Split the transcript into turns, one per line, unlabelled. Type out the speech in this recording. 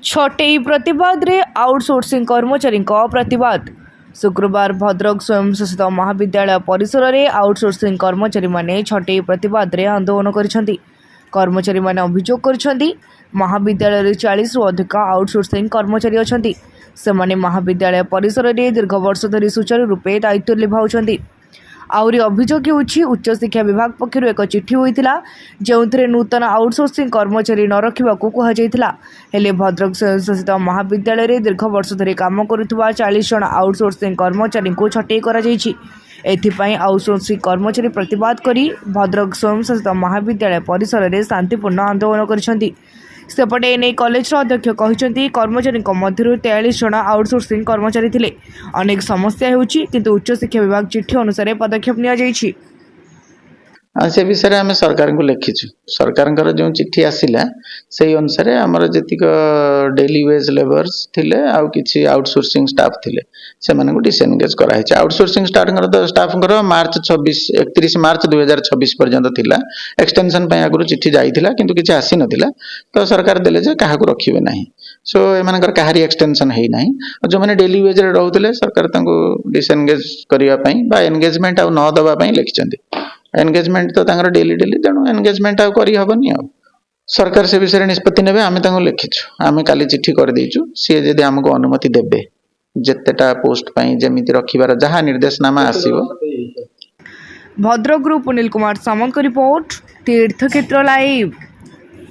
छठेई प्रतिवाद रे आउटसोर्सिंग कर्मचारी प्रतिवाद। शुक्रवार भद्रक स्वयंशासित महाविद्यालय परिसर में आउटसोर्सिंग कर्मचारी माने छठेई प्रतिवाद रे आंदोलन कर कर्मचारी माने अभियोग कर महाविद्यालय 40 रु अधिक आउटसोर्सिंग कर्मचारी अच्छा से महाविद्यालय परिसर में दीर्घ वर्ष धरी सुचारू रूपे दायित्व निभाउछन्ति। आउरी अभियोग होउछि उच्च शिक्षा विभाग पक्षर एक चिठी होइतिला जेउथिरे नूतन आउटसोर्सिंग कर्मचारी न रखिबाकू कुहाଯାଇଥିଲା। हेले भद्रक स्वयंशासित महाविद्यालय रे दीर्घ वर्ष धरी काम करुवा 40 जन आउटसोर्सिंग कर्मचारी को छटई करा जायछि। एथिपाई आउटसोर्सिंग कर्मचारी प्रतिवाद करी भद्रक स्वयंशासित महाविद्यालय परिसर में शांतिपूर्ण आंदोलन करिसेंति। सेपटे एने कॉलेज अध्यक्ष कहते कर्मचारी मध्य 43 जन आउटसोर्सिंग कर्मचारी थिले। अनेक समस्या होउछि किंतु उच्च शिक्षा विभाग चिठी अनुसार पदक्षेप निया जायछि।
से विषय आम सरकार को लिखिचु। सरकार जो चिठी आसला से अनुसार आमर जीक डेली वेज लेबर्स थिले आउ किछि आउटसोर्सिंग स्टाफ थिले से माने को डिसएंगेज कराई छै। आउटसोर्सिंग स्टाफ मार्च 31 मार्च 2026 पर्यंत थिला। एक्सटेंशन पय आगु चिठी जाइथिला किंतु किछि आसी नथिला तो सरकार देले जे काहा को रखिबे नाही। सो एमानकर काहारी एक्सटेंशन हेई नाही। जो माने डेली वेज रे रहउथिले सरकार तांको डिसएंगेज करिया पय बा एंगेजमेंट आ न दबा पय लिखिचंदी। एंगेजमेंट तो तांकर डेली तेणु एंगेजमेंट आउ करी हबनी। आ सरकार से विषय निष्पत्ति नेबे आमे तांको लिखिछु। आमे काली चिट्ठी कर देइछु सी जदि हमको अनुमति देबे जेतेटा पोस्ट पई जेमिति रखिबार जहा निर्देशनामा आसीबो।
भद्रक ग्रुप अनिल कुमार सामंत रिपोर्ट तीर्थक्षेत्र लाइव।